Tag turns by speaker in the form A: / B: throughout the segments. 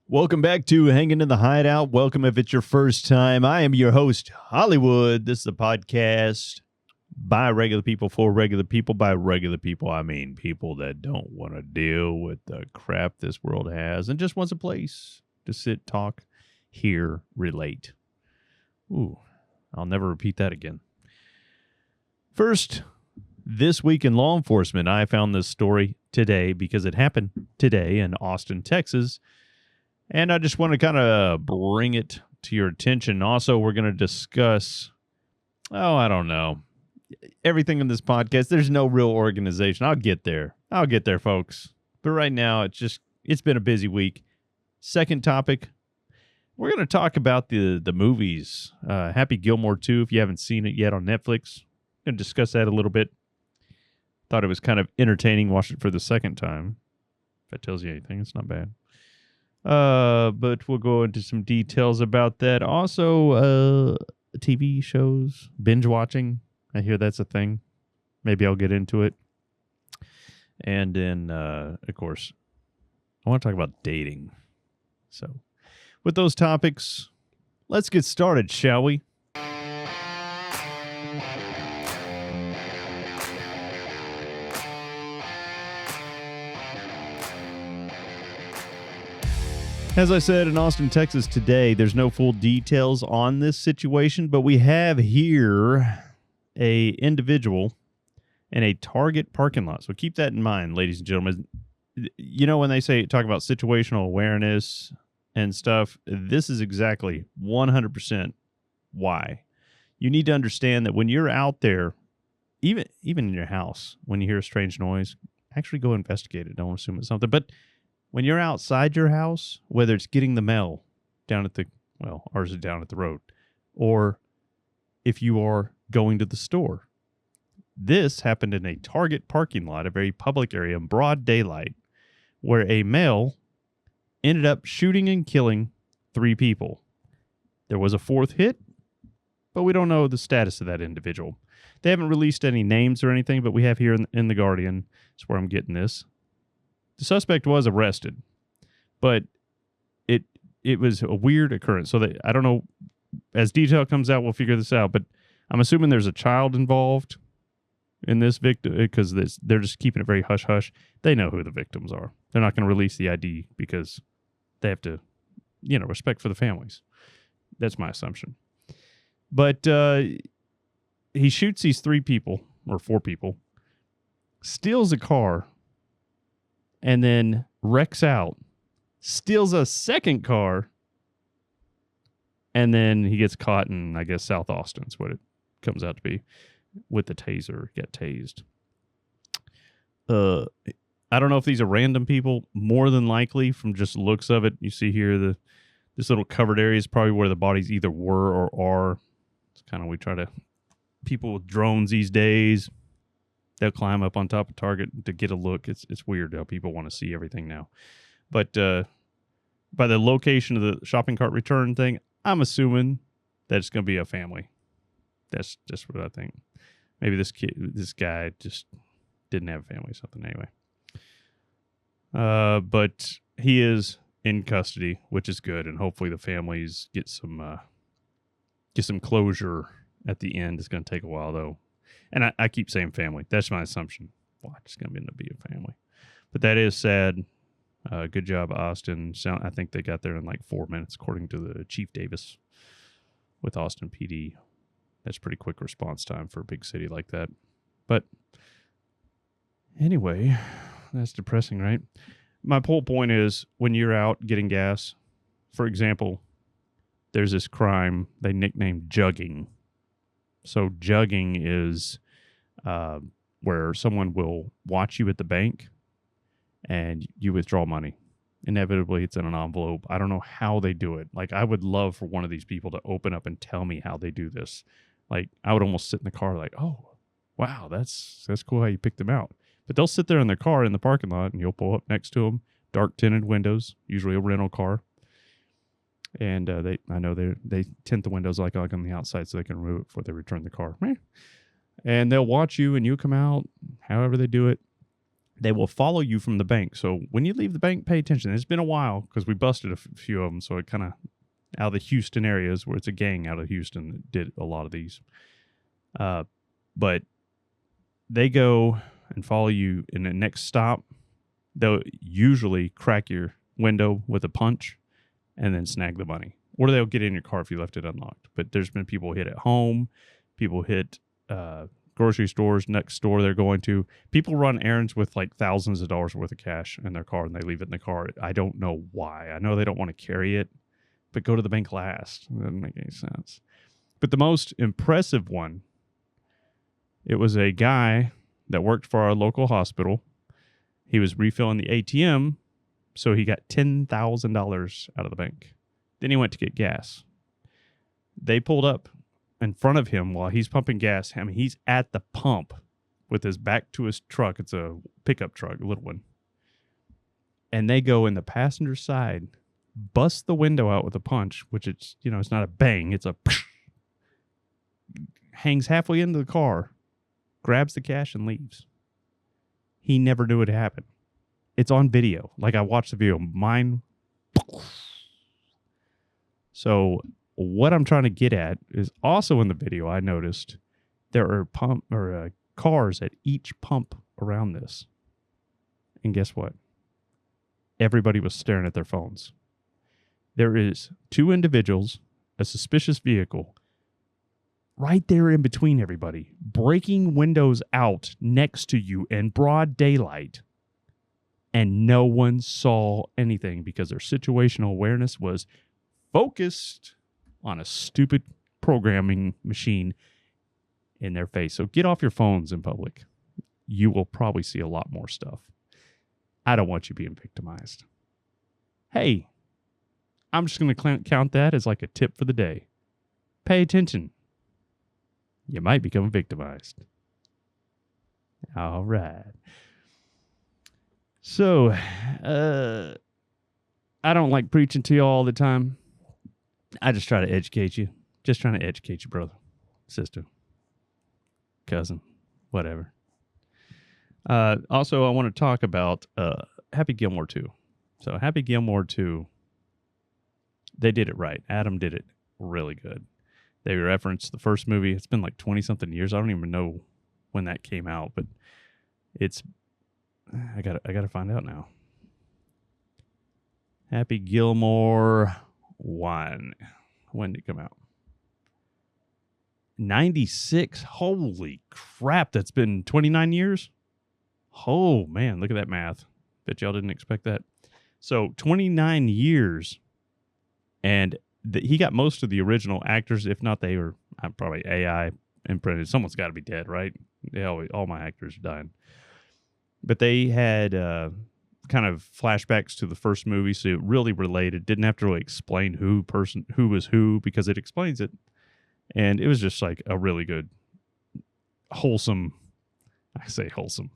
A: Welcome back to Hanging in the Hideout. Welcome if it's your first time. I am your host, Hollywood. This is a podcast by regular people for regular people. By regular people, I mean people that don't want to deal with the crap this world has and just wants a place to sit, talk, hear, relate. Ooh, I'll never repeat that again. First, this week in law enforcement, I found this story today because it happened today in Austin, Texas. And I just want to kind of bring it to your attention. Also, we're going to discuss, I don't know, everything in this podcast. There's no real organization. I'll get there, folks. But right now, it's been a busy week. Second topic, we're going to talk about the movies. Happy Gilmore 2, if you haven't seen it yet on Netflix. I'm going to discuss that a little bit. Thought it was kind of entertaining. Watched it for the second time. If that tells you anything, it's not bad. But we'll go into some details about that. Also, TV shows, binge watching. I hear that's a thing. Maybe I'll get into it. And then, of course, I want to talk about dating. So, with those topics, let's get started, shall we? As I said, in Austin, Texas today, there's no full details on this situation, but we have here a individual in a Target parking lot. So keep that in mind, ladies and gentlemen. You know, when they talk about situational awareness and stuff, this is exactly 100% why. You need to understand that when you're out there, even in your house, when you hear a strange noise, actually go investigate it. Don't assume it's something. But when you're outside your house, whether it's getting the mail down at ours is down at the road, or if you are going to the store. This happened in a Target parking lot, a very public area in broad daylight, where a male ended up shooting and killing 3 people. There was a 4th hit, but we don't know the status of that individual. They haven't released any names or anything, but we have here in the Guardian, that's where I'm getting this. The suspect was arrested, but it was a weird occurrence. So I don't know, as detail comes out, we'll figure this out. But I'm assuming there's a child involved in this victim because they're just keeping it very hush-hush. They know who the victims are. They're not going to release the ID because they have to, respect for the families. That's my assumption. But he shoots these 3 people, or 4 people, steals a car, and then wrecks out, steals a second car, and then he gets caught in, I guess, South Austin is what it comes out to be, with the taser, get tased. I don't know if these are random people. More than likely, from just looks of it, you see here, this little covered area is probably where the bodies either were or are. It's kind of, people with drones these days, they'll climb up on top of Target to get a look. It's weird how people want to see everything now. But by the location of the shopping cart return thing, I'm assuming that it's going to be a family. That's just what I think. Maybe this guy just didn't have a family or something anyway. But he is in custody, which is good, and hopefully the families get some closure at the end. It's going to take a while, though. And I keep saying family. That's my assumption. Watch, it's going to end up being a family. But that is sad. Good job, Austin. I think they got there in like 4 minutes, according to the Chief Davis with Austin PD. That's pretty quick response time for a big city like that. But anyway, that's depressing, right? My whole point is when you're out getting gas, for example, there's this crime they nicknamed jugging. So jugging is where someone will watch you at the bank and you withdraw money. Inevitably, it's in an envelope. I don't know how they do it. Like, I would love for one of these people to open up and tell me how they do this. Like, I would almost sit in the car like, oh, wow, that's cool how you picked them out. But they'll sit there in their car in the parking lot, and you'll pull up next to them, dark tinted windows, usually a rental car. And they tint the windows like on the outside so they can remove it before they return the car. And they'll watch you, and you come out, however they do it. They will follow you from the bank. So when you leave the bank, pay attention. It's been a while because we busted a few of them. So it kind of out of the Houston areas where it's a gang out of Houston that did a lot of these. But they go and follow you in the next stop. They'll usually crack your window with a punch and then snag the money. Or they'll get in your car if you left it unlocked. But there's been people hit at home. People hit grocery stores, next store they're going to. People run errands with like thousands of dollars worth of cash in their car and they leave it in the car. I don't know why. I know they don't want to carry it, but go to the bank last. It doesn't make any sense. But the most impressive one, it was a guy that worked for our local hospital. He was refilling the ATM, so he got $10,000 out of the bank. Then he went to get gas. They pulled up in front of him while he's pumping gas. I mean, he's at the pump with his back to his truck. It's a pickup truck, a little one. And they go in the passenger side, bust the window out with a punch, which it's, it's not a bang. It's a hangs halfway into the car, grabs the cash and leaves. He never knew it happened. It's on video. Like I watched the video. Mine. So what I'm trying to get at is also in the video, I noticed there are cars at each pump around this. And guess what? Everybody was staring at their phones. There is 2 individuals, a suspicious vehicle, right there in between everybody, breaking windows out next to you in broad daylight. And no one saw anything because their situational awareness was focused on a stupid programming machine in their face. So get off your phones in public. You will probably see a lot more stuff. I don't want you being victimized. Hey, I'm just going to count that as like a tip for the day. Pay attention. You might become victimized. All right. So, I don't like preaching to you all the time. I just try to educate you. Just trying to educate you, brother, sister, cousin, whatever. Also, I want to talk about Happy Gilmore 2. So Happy Gilmore 2, they did it right. Adam did it really good. They referenced the first movie. It's been like 20-something years. I don't even know when that came out, but it's... I gotta find out now. Happy Gilmore 1. When did it come out? 96. Holy crap, that's been 29 years? Oh, man, look at that math. Bet y'all didn't expect that. So, 29 years, and he got most of the original actors. If not, they were probably AI imprinted. Someone's got to be dead, right? All my actors are dying. But they had kind of flashbacks to the first movie, so it really related. Didn't have to really explain who was who, because it explains it. And it was just like a really good, wholesome. I say wholesome.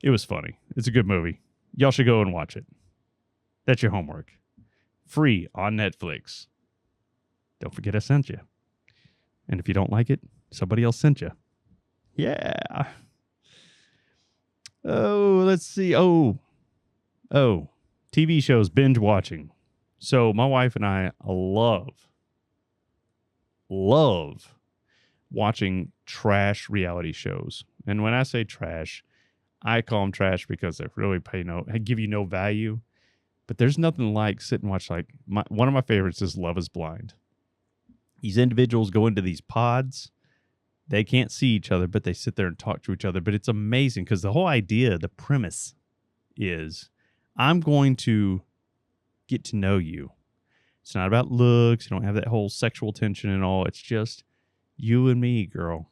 A: It was funny. It's a good movie. Y'all should go and watch it. That's your homework. Free on Netflix. Don't forget I sent you. And if you don't like it, somebody else sent you. Yeah. Oh, let's see. Oh, TV shows, binge watching. So my wife and I love watching trash reality shows. And when I say trash, I call them trash because they really give you no value. But there's nothing like sit and watch. Like one of my favorites is Love is Blind. These individuals go into these pods. They can't see each other, but they sit there and talk to each other. But it's amazing because the whole idea, the premise is I'm going to get to know you. It's not about looks. You don't have that whole sexual tension and all. It's just you and me, girl.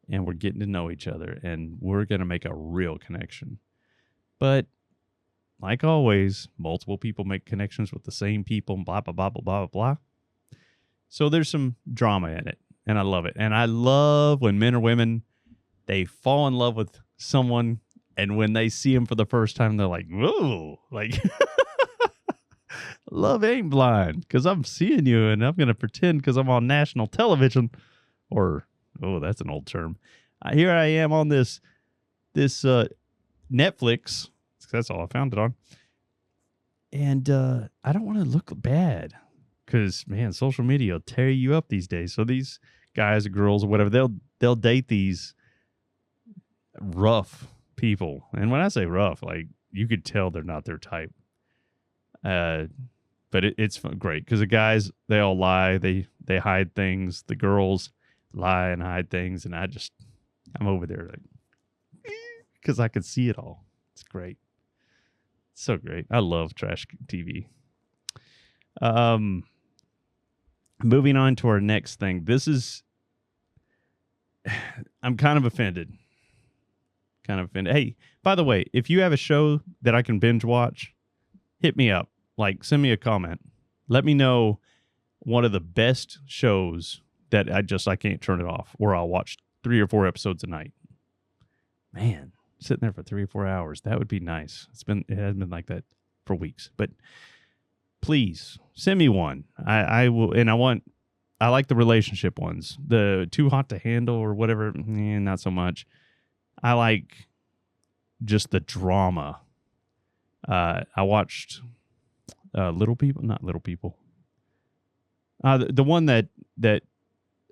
A: And we're getting to know each other, and we're going to make a real connection. But like always, multiple people make connections with the same people, blah, blah, blah, blah, blah, blah. So there's some drama in it. And I love it. And I love when men or women, they fall in love with someone, and when they see him for the first time, they're like, whoa, like, love ain't blind, because I'm seeing you, and I'm going to pretend because I'm on national television, or, oh, that's an old term. Here I am on this Netflix. That's all I found it on. And I don't want to look bad because, man, social media will tear you up these days. So these guys or girls or whatever, they'll date these rough people. And when I say rough, like, you could tell they're not their type. But it's great because the guys, they all lie. They hide things. The girls lie and hide things. And I'm over there like, because I could see it all. It's great. It's so great. I love trash TV. Moving on to our next thing. This is, I'm kind of offended. Hey, by the way, if you have a show that I can binge watch, hit me up. Like, send me a comment. Let me know one of the best shows that I can't turn it off, or I'll watch 3 or 4 episodes a night. Man, sitting there for 3 or 4 hours, that would be nice. It has been like that for weeks. But please send me one. I will, and I like the relationship ones. The Too Hot to Handle or whatever, not so much. I like just the drama. I watched Little People, not Little People. The one that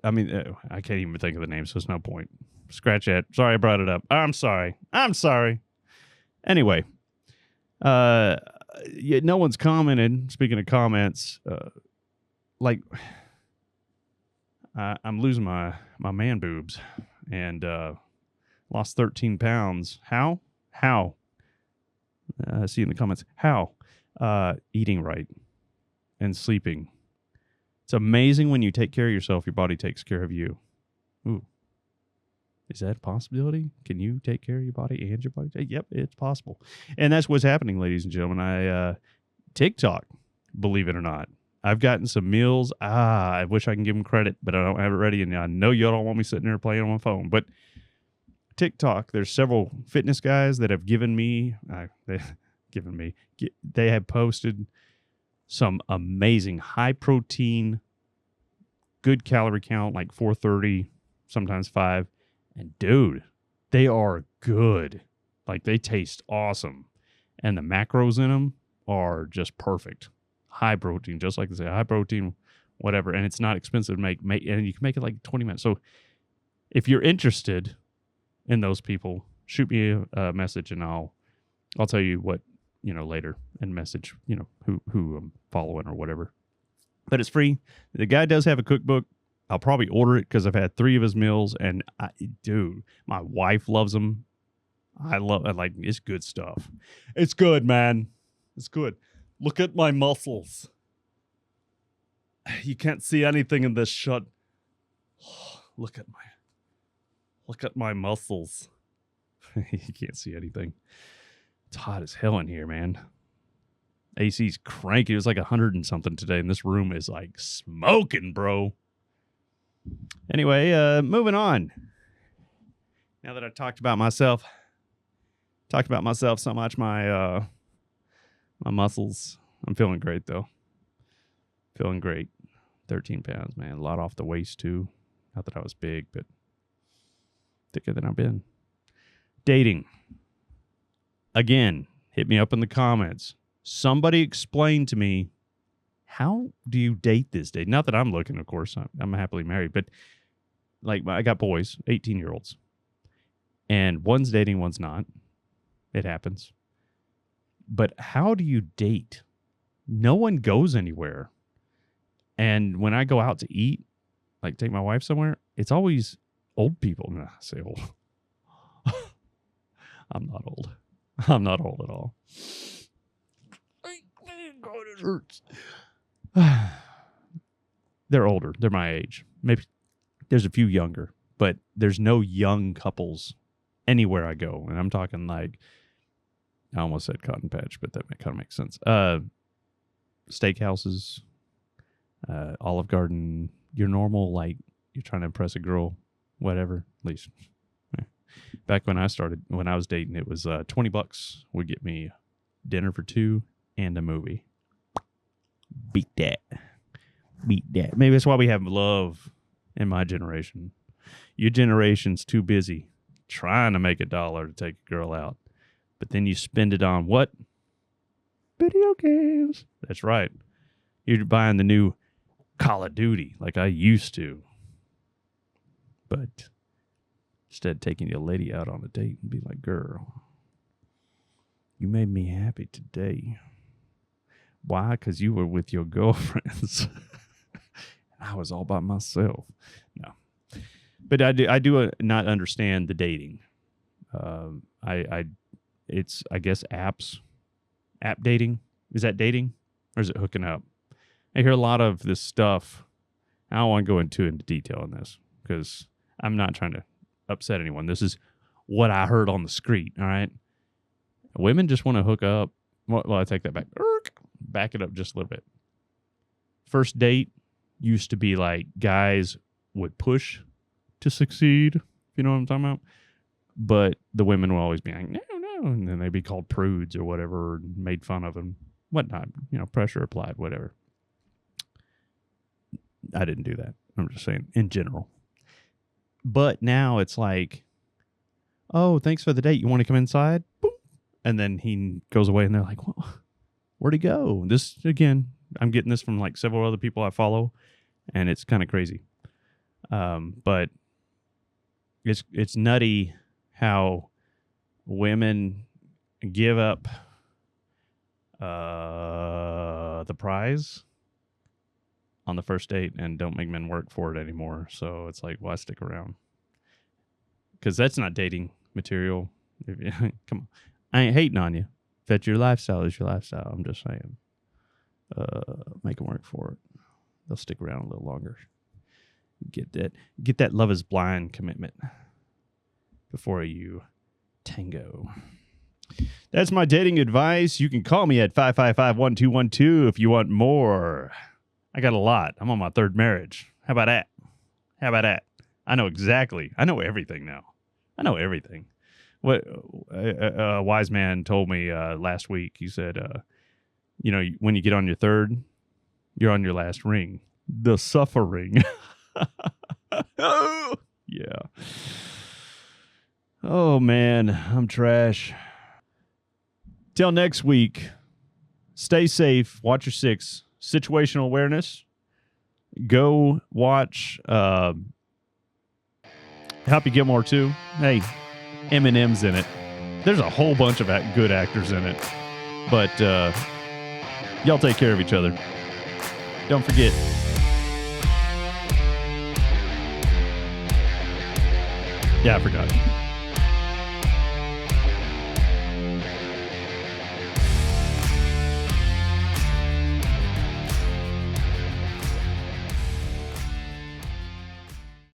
A: I mean, I can't even think of the name, so it's no point. Scratch that. Sorry I brought it up. I'm sorry. Anyway, no one's commented. Speaking of comments, I'm losing my man boobs and lost 13 pounds. How? See in the comments. How? Eating right and sleeping. It's amazing when you take care of yourself, your body takes care of you. Ooh. Is that a possibility? Can you take care of your body and your body? Yep, it's possible. And that's what's happening, ladies and gentlemen. TikTok, believe it or not. I've gotten some meals. I wish I can give them credit, but I don't have it ready. And I know y'all don't want me sitting there playing on my phone. But TikTok, there's several fitness guys that have they have posted some amazing high protein, good calorie count, like 430, sometimes 5. And dude, they are good. Like, they taste awesome. And the macros in them are just perfect. High protein, just like they say, high protein, whatever. And it's not expensive to make, and you can make it like 20 minutes. So if you're interested in those people, shoot me a message and I'll tell you what, later, and message, who I'm following or whatever. But it's free. The guy does have a cookbook. I'll probably order it because I've had 3 of his meals, and dude, my wife loves them. I like, it's good stuff. It's good, man. It's good. Look at my muscles. You can't see anything in this shot. Look at my muscles. You can't see anything. It's hot as hell in here, man. AC's cranky. It was like 100 and something today, and this room is like smoking, bro. Anyway, moving on. Now that I talked about myself so much, my muscles. I'm feeling great, though. Feeling great. 13 pounds, man. A lot off the waist, too. Not that I was big, but thicker than I've been. Dating. Again, hit me up in the comments. Somebody explain to me, how do you date this day? Not that I'm looking, of course. I'm happily married, but like, I got boys, 18-year-olds. And one's dating, one's not. It happens. But how do you date? No one goes anywhere. And when I go out to eat, like take my wife somewhere, it's always old people. Nah, I say old. I'm not old. I'm not old at all. God, it hurts. They're older. They're my age. Maybe there's a few younger, but there's no young couples anywhere I go. And I'm talking like, I almost said Cotton Patch, but that kind of makes sense. Steakhouses, Olive Garden, your normal, like, you're trying to impress a girl, whatever, at least. Back when I was dating, it was $20 would get me dinner for 2 and a movie. Beat that. Maybe that's why we have love in my generation. Your generation's too busy trying to make $1 to take a girl out. But then you spend it on what? Video games. That's right. You're buying the new Call of Duty like I used to. But instead taking your lady out on a date and be like, girl, you made me happy today. Why? Because you were with your girlfriends. I was all by myself. No. But I do not understand the dating. It's, I guess, apps. App dating. Is that dating? Or is it hooking up? I hear a lot of this stuff. I don't want to go into detail on this because I'm not trying to upset anyone. This is what I heard on the street, all right? Women just want to hook up. Well, I take that back. Back it up just a little bit. First date used to be like guys would push to succeed. You know what I'm talking about? But the women will always be like, no. And then they'd be called prudes or whatever, and made fun of them, whatnot. You know, pressure applied, whatever. I didn't do that. I'm just saying in general. But now it's like, oh, thanks for the date. You want to come inside? Boom. And then he goes away and they're like, well, where'd he go? This, again, I'm getting this from like several other people I follow, and it's kind of crazy. But it's nutty how women give up the prize on the first date and don't make men work for it anymore. So it's like, why stick around? Because that's not dating material. Come on. I ain't hating on you. If that's your lifestyle, is your lifestyle. I'm just saying. Make them work for it. They'll stick around a little longer. Get that love is blind commitment before you tango. That's my dating advice. You can call me at 555-1212 if you want more. I got a lot. I'm on my third marriage. How about that? I know exactly. I know everything now. I know everything. What a wise man told me last week. He said, when you get on your third, you're on your last ring. The suffering. Oh, yeah. Oh, man, I'm trash. Till next week, stay safe, watch your six, situational awareness. Go watch Happy Gilmore 2. Hey, Eminem's in it. There's a whole bunch of good actors in it. But y'all take care of each other. Don't forget. Yeah, I forgot.